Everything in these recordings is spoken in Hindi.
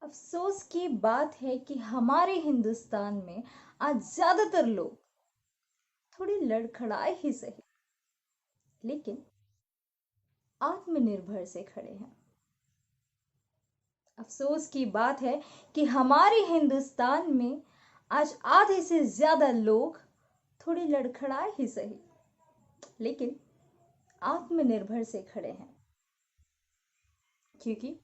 अफसोस की बात है कि हमारे हिंदुस्तान में आज ज्यादातर लोग थोड़ी लड़खड़ाए ही सही, लेकिन आत्मनिर्भर से खड़े हैं। अफसोस की बात है कि हमारे हिंदुस्तान में आज आधे से ज्यादा लोग थोड़ी लड़खड़ाए ही सही, लेकिन आत्मनिर्भर से खड़े हैं। क्योंकि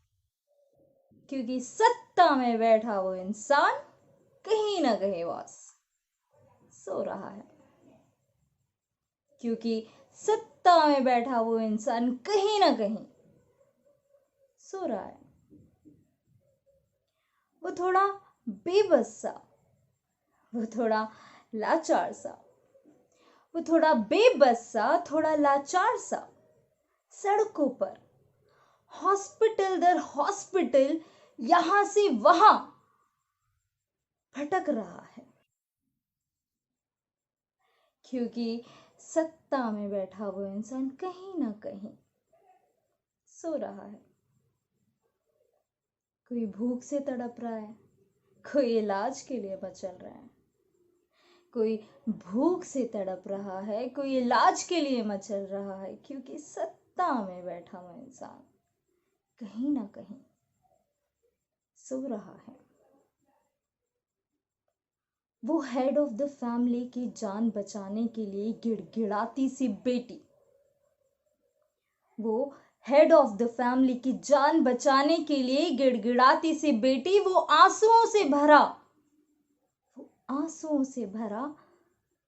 क्योंकि सत्ता में बैठा वो इंसान कहीं ना कहीं बॉस सो रहा है। क्योंकि सत्ता में बैठा वो इंसान कहीं ना कहीं सो रहा है। वो थोड़ा बेबस सा, वो थोड़ा लाचार सा, वो थोड़ा बेबस सा, थोड़ा लाचार सा सड़कों पर हॉस्पिटल दर हॉस्पिटल यहां से वहां भटक रहा है। क्योंकि सत्ता में बैठा वो इंसान कहीं ना कहीं सो रहा है। कोई भूख से तड़प रहा है, कोई इलाज के लिए मचल रहा है। कोई भूख से तड़प रहा है, कोई इलाज के लिए मचल रहा है, क्योंकि सत्ता में बैठा हुआ इंसान कहीं ना कहीं सो रहा है। वो हेड ऑफ द फैमिली की जान बचाने के लिए गिड़गिड़ाती सी बेटी, वो हेड ऑफ द फैमिली की जान बचाने के लिए गिड़गिड़ाती सी बेटी, वो आंसुओं से भरा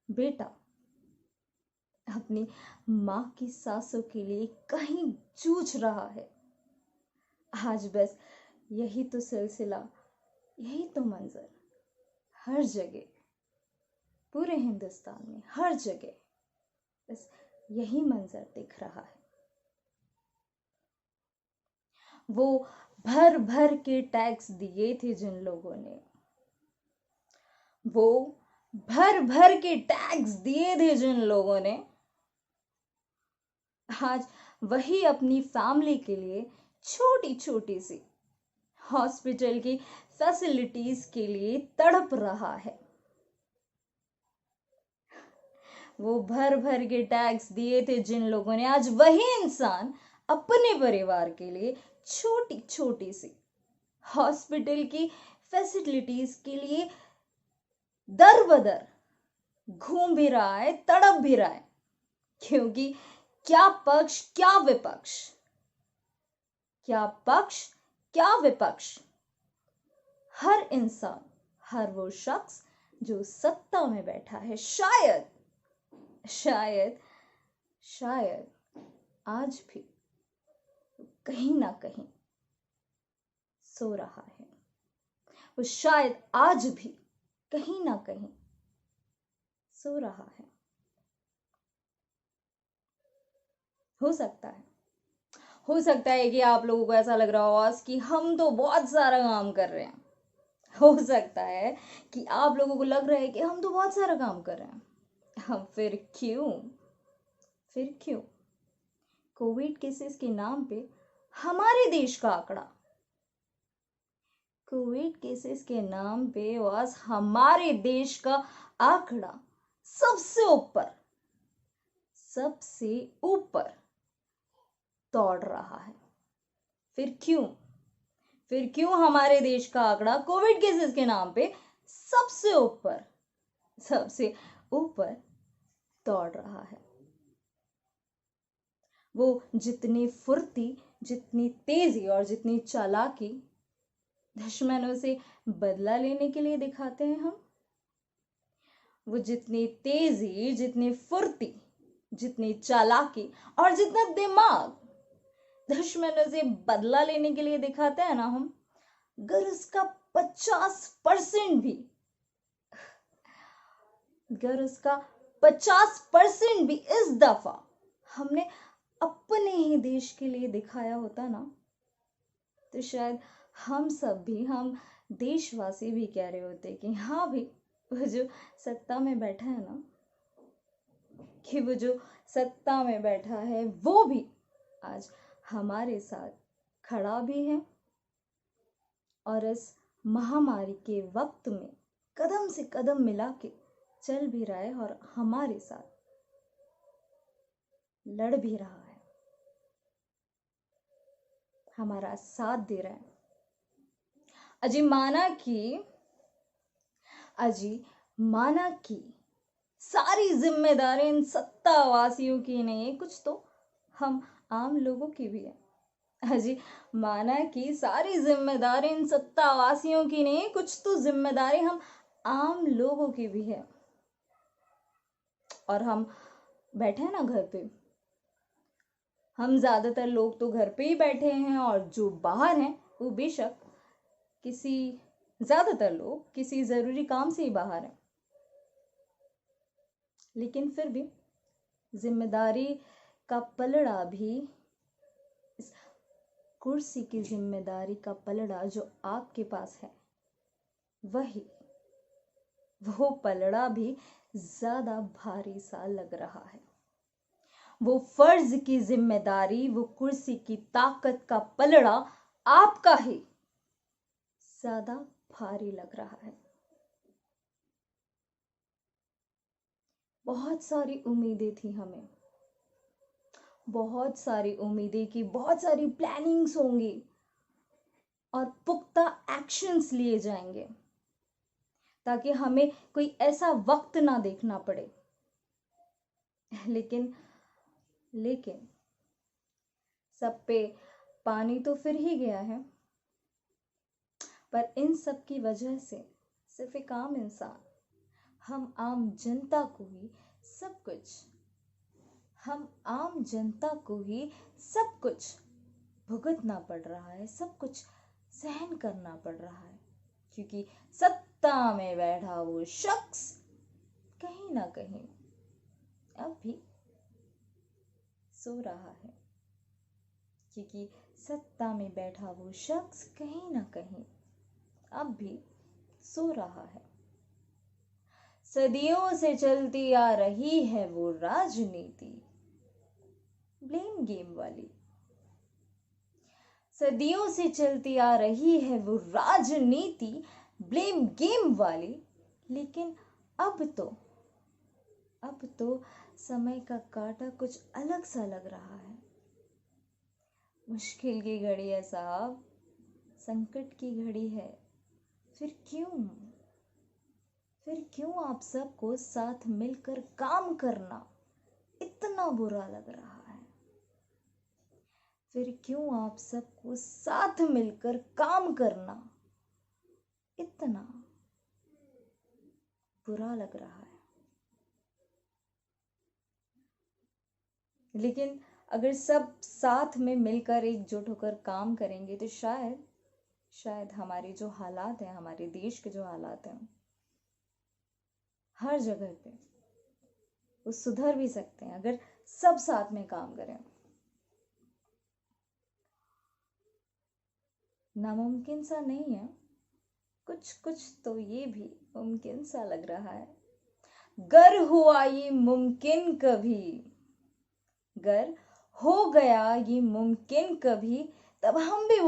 बेटा अपनी माँ की सांसों के लिए कहीं जूझ रहा है। आज बस यही तो सिलसिला, यही तो मंजर हर जगह, पूरे हिंदुस्तान में हर जगह बस यही मंजर दिख रहा है। वो भर भर के टैक्स दिए थे जिन लोगों ने, वो भर भर के टैक्स दिए थे जिन लोगों ने, आज वही अपनी फैमिली के लिए छोटी छोटी सी हॉस्पिटल की फैसिलिटीज के लिए तड़प रहा है। वो भर भर के टैक्स दिए थे जिन लोगों ने, आज वही इंसान अपने परिवार के लिए छोटी छोटी सी हॉस्पिटल की फैसिलिटीज के लिए दर बदर घूम भी रहा है, तड़प भी रहा है। क्योंकि क्या पक्ष क्या विपक्ष, क्या पक्ष क्या विपक्ष, हर इंसान, हर वो शख्स जो सत्ता में बैठा है, शायद शायद शायद आज भी कहीं ना कहीं सो रहा है। वो शायद आज भी कहीं ना कहीं सो रहा है। हो सकता है, हो सकता है कि आप लोगों को ऐसा लग रहा हो कि हम तो बहुत सारा काम कर रहे हैं। हो सकता है कि आप लोगों को लग रहा है कि हम तो बहुत सारा काम कर रहे हैं। हम फिर क्यों कोविड केसेस के नाम पे हमारे देश का आंकड़ा, कोविड केसेस के नाम पे आज हमारे देश का आंकड़ा सबसे ऊपर दौड़ रहा है। फिर क्यों हमारे देश का आंकड़ा कोविड केसेस के नाम पे सबसे ऊपर दौड़ रहा है। वो जितनी फुर्ती, जितनी तेजी और जितनी चालाकी दुश्मनों से बदला लेने के लिए दिखाते हैं हम, वो जितनी तेजी, जितनी फुर्ती, जितनी चालाकी और जितना दिमाग दुश्मनों से बदला लेने के लिए दिखाते हैं ना हम, अगर उसका 50% भी, अगर उसका 50% भी इस दफा हमने अपने ही देश के लिए दिखाया होता ना, तो शायद हम देशवासी भी कह रहे होते कि हाँ भी, वो जो सत्ता में बैठा है ना, कि वो जो सत्ता में बैठा है वो भी आज हमारे साथ खड़ा भी है और इस महामारी के वक्त में कदम से कदम मिला के चल भी रहा है और हमारे साथ लड़ भी रहा है, हमारा साथ दे रहा है। अजी माना कि सारी जिम्मेदारी इन सत्तावासियों की नहीं है, कुछ तो हम आम लोगों की भी है। अजी माना कि सारी जिम्मेदारी इन सत्तावासियों की नहीं है, कुछ तो जिम्मेदारी हम आम लोगों की भी है। और हम बैठे हैं ना घर पे, हम ज्यादातर लोग तो घर पे ही बैठे हैं, और जो बाहर हैं वो बेशक ज्यादातर लोग किसी जरूरी काम से ही बाहर हैं, लेकिन फिर भी जिम्मेदारी का पलड़ा भी, इस कुर्सी की जिम्मेदारी का पलड़ा जो आपके पास है, वो पलड़ा भी ज्यादा भारी सा लग रहा है। वो फर्ज की जिम्मेदारी, वो कुर्सी की ताकत का पलड़ा आपका ही ज्यादा भारी लग रहा है। बहुत सारी उम्मीदें थी हमें, बहुत सारी उम्मीदें की, बहुत सारी प्लानिंग्स होंगी और पुख्ता एक्शंस लिए जाएंगे ताकि हमें कोई ऐसा वक्त ना देखना पड़े। लेकिन सब पे पानी तो फिर ही गया है। पर इन सब की वजह से सिर्फ एक आम इंसान, हम आम जनता को ही सब कुछ भुगतना पड़ रहा है, सब कुछ सहन करना पड़ रहा है, क्योंकि सत्ता में बैठा वो शख्स कहीं ना कहीं अब भी सो रहा है, क्योंकि सत्ता में बैठा वो शख्स कहीं ना कहीं अब भी सो रहा है। सदियों से चलती आ रही है वो राजनीति ब्लेम गेम वाली, सदियों से चलती आ रही है वो राजनीति ब्लेम गेम वाली, लेकिन अब तो समय का काटा कुछ अलग सा लग रहा है। मुश्किल की घड़ी है साहब, संकट की घड़ी है। फिर क्यों आप सबको साथ मिलकर काम करना इतना बुरा लग रहा है? फिर क्यों आप सबको साथ मिलकर काम करना इतना बुरा लग रहा है? लेकिन अगर सब साथ में मिलकर एकजुट होकर काम करेंगे तो शायद हमारे जो हालात हैं, हमारे देश के जो हालात हैं, हर जगह पे वो सुधर भी सकते हैं अगर सब साथ में काम करें। नामुमकिन सा नहीं है, कुछ तो ये भी मुमकिन सा लग रहा है। गर हुआ ये मुमकिन कभी, गर हो गया ये मुमकिन कभी, तब हम भी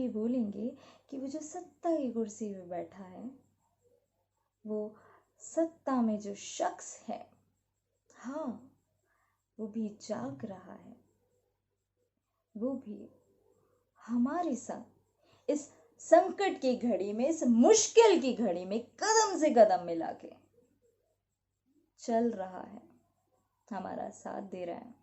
बोलेंगे कि वो जो सत्ता की कुर्सी पे बैठा है, वो सत्ता में जो शख्स है, हाँ, वो भी जाग रहा है, वो भी हमारे साथ इस संकट की घड़ी में, इस मुश्किल की घड़ी में कदम से कदम मिला के चल रहा है, हमारा साथ दे रहा है।